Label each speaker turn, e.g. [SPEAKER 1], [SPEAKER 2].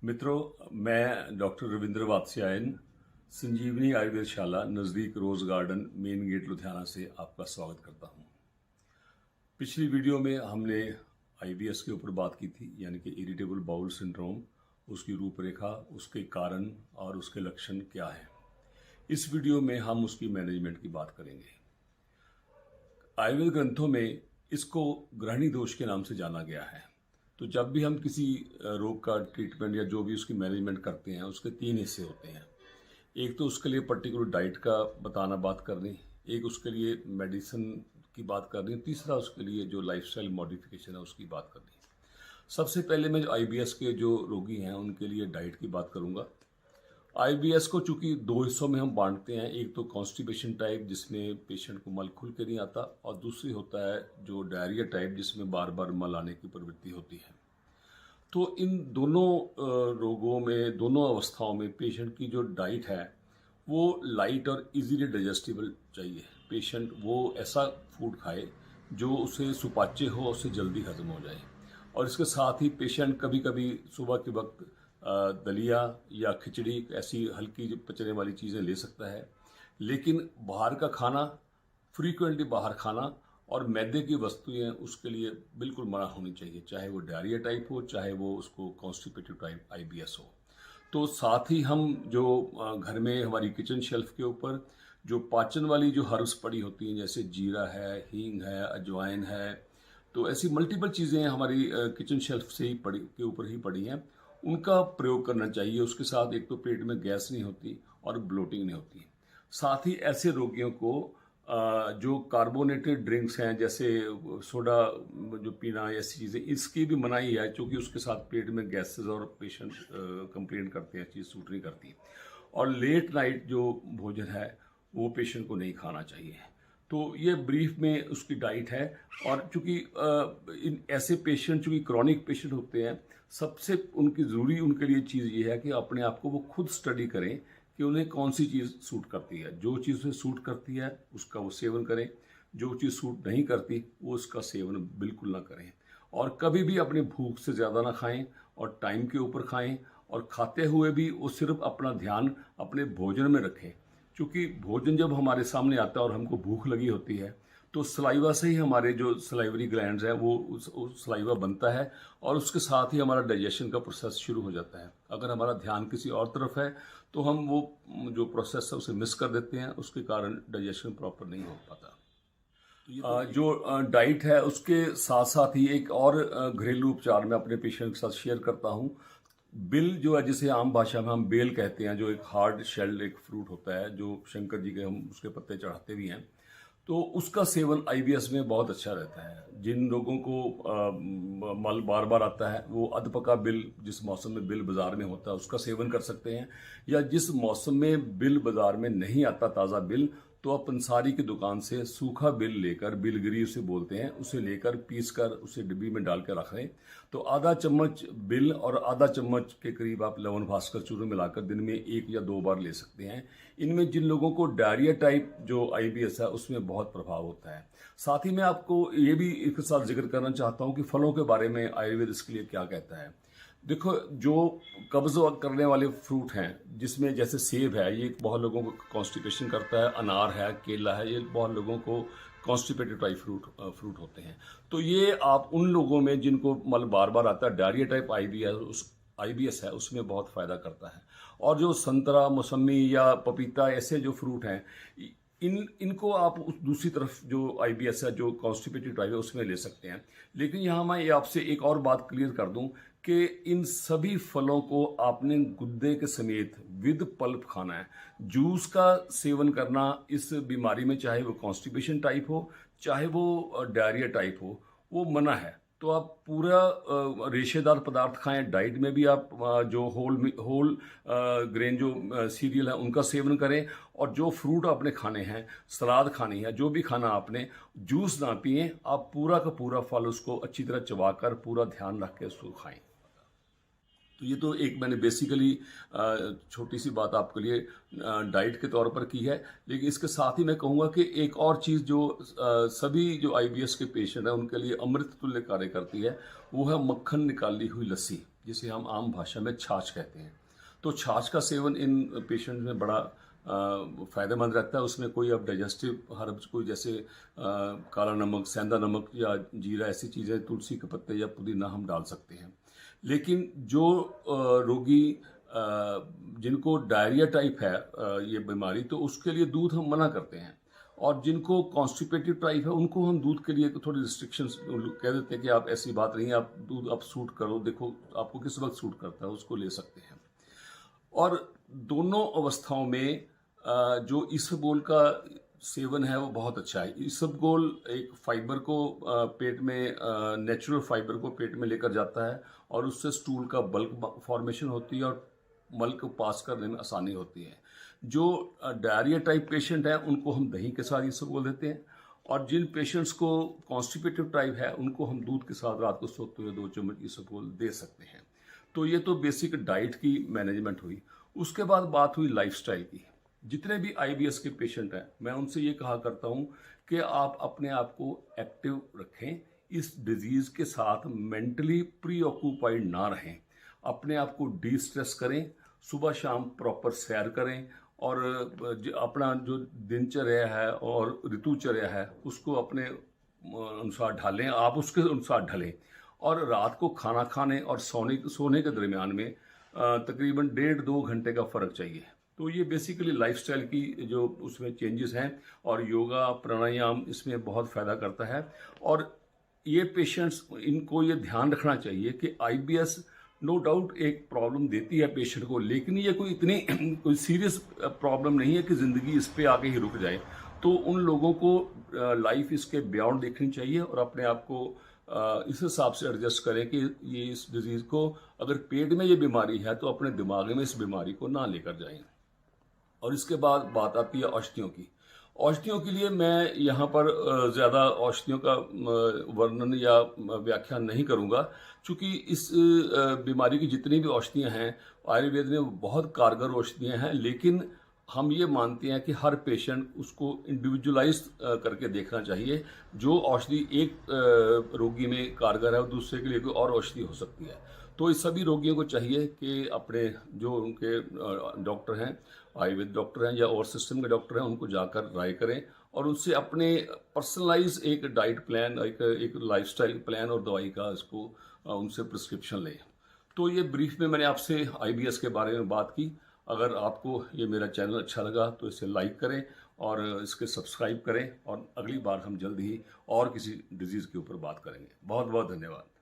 [SPEAKER 1] मित्रों, मैं डॉक्टर रविंद्र वात्स्यायन संजीवनी आयुर्वेदशाला नज़दीक Rose Garden main gate Ludhiana से आपका स्वागत करता हूं। पिछली वीडियो में हमने आईबीएस के ऊपर बात की थी, यानी कि इरिटेबल बाउल सिंड्रोम, उसकी रूपरेखा, उसके कारण और उसके लक्षण क्या हैं। इस वीडियो में हम उसकी मैनेजमेंट की बात करेंगे। आयुर्वेद ग्रंथों में इसको ग्रहणी दोष के नाम से जाना गया है। तो जब भी हम किसी रोग का ट्रीटमेंट या जो भी उसकी मैनेजमेंट करते हैं, उसके 3 हिस्से होते हैं। एक तो उसके लिए पर्टिकुलर डाइट का बात करनी, एक उसके लिए मेडिसिन की बात करनी, तीसरा उसके लिए जो लाइफस्टाइल मॉडिफिकेशन है उसकी बात करनी। सबसे पहले मैं जो आईबीएस के जो रोगी हैं उनके लिए डाइट की बात करूंगा। आईबीएस को चूंकि 2 हिस्सों में हम बांटते हैं, एक तो कॉन्स्टिपेशन टाइप जिसमें पेशेंट को मल खुल के नहीं आता, और दूसरी होता है जो डायरिया टाइप जिसमें बार बार मल आने की प्रवृत्ति होती है। तो इन दोनों रोगों में, दोनों अवस्थाओं में पेशेंट की जो डाइट है वो लाइट और इजीली डाइजेस्टिबल चाहिए। पेशेंट वो ऐसा फूड खाए जो उसे सुपाच्य हो, उससे जल्दी हजम हो जाए। और इसके साथ ही पेशेंट कभी कभी सुबह के वक्त दलिया या खिचड़ी ऐसी हल्की जो पचने वाली चीज़ें ले सकता है, लेकिन बाहर का खाना, फ्रीक्वेंटली बाहर खाना और मैदे की वस्तुएं उसके लिए बिल्कुल मना होनी चाहिए, चाहे वो डायरिया टाइप हो, चाहे वो उसको कॉन्स्टिपेटिव टाइप आईबीएस हो। तो साथ ही हम जो घर में हमारी किचन शेल्फ के ऊपर जो पाचन वाली जो हर्ब्स पड़ी होती हैं, जैसे जीरा है, हींग है, अजवाइन है, तो ऐसी मल्टीपल चीज़ें हमारी किचन शेल्फ से ही पड़ी के ऊपर ही पड़ी हैं, उनका प्रयोग करना चाहिए। उसके साथ एक तो पेट में गैस नहीं होती और ब्लोटिंग नहीं होती। साथ ही ऐसे रोगियों को जो कार्बोनेटेड ड्रिंक्स हैं, जैसे सोडा जो पीना, ऐसी चीज़ें, इसकी भी मनाही है, क्योंकि उसके साथ पेट में गैसेस और पेशेंट कंप्लेन करते हैं, चीज़ सूट नहीं करती। और लेट नाइट जो भोजन है वो पेशेंट को नहीं खाना चाहिए। तो ये ब्रीफ में उसकी डाइट है। और चूंकि इन ऐसे पेशेंट, चूंकि क्रॉनिक पेशेंट होते हैं, सबसे उनकी ज़रूरी उनके लिए चीज़ ये है कि अपने आप को वो खुद स्टडी करें कि उन्हें कौन सी चीज़ सूट करती है। जो चीज़ उन्हें सूट करती है उसका वो सेवन करें, जो चीज़ सूट नहीं करती वो उसका सेवन बिल्कुल ना करें। और कभी भी अपनी भूख से ज़्यादा ना खाएं और टाइम के ऊपर खाएं, और खाते हुए भी वो सिर्फ अपना ध्यान अपने भोजन में रखें। क्योंकि भोजन जब हमारे सामने आता है और हमको भूख लगी होती है, तो सलाइवा से ही हमारे जो सलाइवरी ग्लैंड्स हैं वो सलाइवा बनता है, और उसके साथ ही हमारा डाइजेशन का प्रोसेस शुरू हो जाता है। अगर हमारा ध्यान किसी और तरफ है तो हम वो जो प्रोसेस है उसे मिस कर देते हैं, उसके कारण डाइजेशन प्रॉपर नहीं हो पाता। जो डाइट है उसके साथ साथ ही एक और घरेलू उपचार मैं अपने पेशेंट के साथ शेयर करता हूँ। बिल जो है, जिसे आम भाषा में हम बेल कहते हैं, जो एक हार्ड शेल्ड एक फ्रूट होता है, जो शंकर जी के हम उसके पत्ते चढ़ाते भी हैं, तो उसका सेवन आईबीएस में बहुत अच्छा रहता है। जिन लोगों को मल बार बार आता है वो अधपका बिल, जिस मौसम में बिल बाजार में होता है, उसका सेवन कर सकते हैं। या जिस मौसम में बिल बाजार में नहीं आता, ताज़ा बिल, तो आप पंसारी की दुकान से सूखा बिल लेकर, बिलगिरी उसे बोलते हैं, उसे लेकर पीस कर उसे डिब्बी में डाल कर रख लें। तो आधा चम्मच बिल और आधा चम्मच के करीब आप लवण भास्कर चूर्ण मिलाकर दिन में 1 या 2 बार ले सकते हैं। इनमें जिन लोगों को डायरिया टाइप जो आईबीएस है उसमें बहुत प्रभाव होता है। साथ ही मैं आपको ये भी इसके साथ जिक्र करना चाहता हूँ कि फलों के बारे में आयुर्वेद इसके लिए क्या कहता है। देखो, जो कब्ज करने वाले फ्रूट हैं, जिसमें जैसे सेब है, ये बहुत लोगों को कॉन्स्टिपेशन करता है, अनार है, केला है, ये बहुत लोगों को कॉन्स्टिपेटेड टाइप फ्रूट होते हैं। तो ये आप उन लोगों में जिनको मल बार बार आता है, डायरिया टाइप आईबीएस है, उसमें बहुत फ़ायदा करता है। और जो संतरा, मौसमी या पपीता, ऐसे जो फ्रूट हैं, इनको आप उस दूसरी तरफ जो आईबीएस है, जो कॉन्स्टिपेटेड टाइप है, उसमें ले सकते हैं। लेकिन यहाँ मैं ये आपसे एक और बात क्लियर कर दूं कि इन सभी फलों को आपने गुद्दे के समेत विद पल्प खाना है। जूस का सेवन करना इस बीमारी में, चाहे वो कॉन्स्टिपेशन टाइप हो, चाहे वो डायरिया टाइप हो, वो मना है। तो आप पूरा रेशेदार पदार्थ खाएं। डाइट में भी आप जो होल ग्रेन जो सीरियल है उनका सेवन करें, और जो फ्रूट आपने खाने हैं, सलाद खानी है, जो भी खाना आपने, जूस ना पिएं। आप पूरा का पूरा फल उसको अच्छी तरह चबाकर पूरा ध्यान रख के उसको खाएं। तो ये तो एक मैंने बेसिकली छोटी सी बात आपके लिए डाइट के तौर पर की है। लेकिन इसके साथ ही मैं कहूँगा कि एक और चीज़ जो सभी जो आईबीएस के पेशेंट हैं उनके लिए अमृत तुल्य कार्य करती है, वो है मक्खन निकाली हुई लस्सी, जिसे हम आम भाषा में छाछ कहते हैं। तो छाछ का सेवन इन पेशेंट में बड़ा फ़ायदेमंद रहता है। उसमें कोई अब डाइजेस्टिव हर्ब्स कोई जैसे काला नमक, सेंधा नमक या जीरा ऐसी चीज़ें, तुलसी के पत्ते या पुदीना हम डाल सकते हैं। लेकिन जो रोगी जिनको डायरिया टाइप है ये बीमारी, तो उसके लिए दूध हम मना करते हैं। और जिनको कॉन्स्टिपेटिव टाइप है उनको हम दूध के लिए थोड़ी रिस्ट्रिक्शंस कह देते हैं कि आप ऐसी बात नहीं है, आप दूध आप सूट करो, देखो आपको किस वक्त सूट करता है, उसको ले सकते हैं। और दोनों अवस्थाओं में जो इसबगोल का सेवन है वो बहुत अच्छा है। इसबगोल एक फाइबर को पेट में नेचुरल फाइबर को पेट में लेकर जाता है और उससे स्टूल का बल्क फॉर्मेशन होती है और मल को पास करने में आसानी होती है। जो डायरिया टाइप पेशेंट है उनको हम दही के साथ इसबगोल देते हैं, और जिन पेशेंट्स को कॉन्स्टिपेटिव टाइप है उनको हम दूध के साथ रात को सोते हुए 2 चम्मच इसबगोल दे सकते हैं। तो ये तो बेसिक डाइट की मैनेजमेंट हुई। उसके बाद बात हुई लाइफस्टाइल की। जितने भी आईबीएस के पेशेंट हैं मैं उनसे ये कहा करता हूँ कि आप अपने आप को एक्टिव रखें, इस डिजीज़ के साथ मेंटली प्री ऑक्यूपाइड ना रहें, अपने आप को डी स्ट्रेस करें, सुबह शाम प्रॉपर सैर करें, और अपना जो दिनचर्या है और ऋतुचर्या है उसको अपने अनुसार ढालें, आप उसके अनुसार ढलें। और रात को खाना खाने और सोने के दरमियान में तकरीबन 1.5-2 घंटे का फ़र्क चाहिए। तो ये बेसिकली लाइफस्टाइल की जो उसमें चेंजेस हैं, और योगा प्राणायाम इसमें बहुत फ़ायदा करता है। और ये पेशेंट्स, इनको ये ध्यान रखना चाहिए कि आईबीएस नो डाउट एक प्रॉब्लम देती है पेशेंट को, लेकिन ये कोई इतनी कोई सीरियस प्रॉब्लम नहीं है कि ज़िंदगी इस पे आके ही रुक जाए। तो उन लोगों को लाइफ इसके बियॉन्ड देखनी चाहिए और अपने आप को इस हिसाब से एडजस्ट करें कि ये इस डिज़ीज़ को, अगर पेट में ये बीमारी है तो अपने दिमाग में इस बीमारी को ना लेकर जाएं। और इसके बाद बात आती है औषधियों की। औषधियों के लिए मैं यहाँ पर ज़्यादा औषधियों का वर्णन या व्याख्या नहीं करूँगा, क्योंकि इस बीमारी की जितनी भी औषधियाँ हैं आयुर्वेद में बहुत कारगर औषधियाँ हैं, लेकिन हम ये मानते हैं कि हर पेशेंट उसको इंडिविजुअलाइज करके देखना चाहिए। जो औषधि एक रोगी में कारगर है वो दूसरे के लिए कोई और औषधि हो सकती है। तो इस सभी रोगियों को चाहिए कि अपने जो उनके डॉक्टर हैं, आयुर्वेद डॉक्टर हैं या और सिस्टम के डॉक्टर हैं, उनको जाकर राय करें और उनसे अपने पर्सनलाइज एक डाइट प्लान, एक लाइफस्टाइल प्लान और दवाई का इसको उनसे प्रिस्क्रिप्शन लें। तो ये ब्रीफ में मैंने आपसे आईबीएस के बारे में बात की। अगर आपको ये मेरा चैनल अच्छा लगा तो इसे लाइक करें और इसके सब्सक्राइब करें, और अगली बार हम जल्द ही और किसी डिजीज़ के ऊपर बात करेंगे। बहुत बहुत धन्यवाद।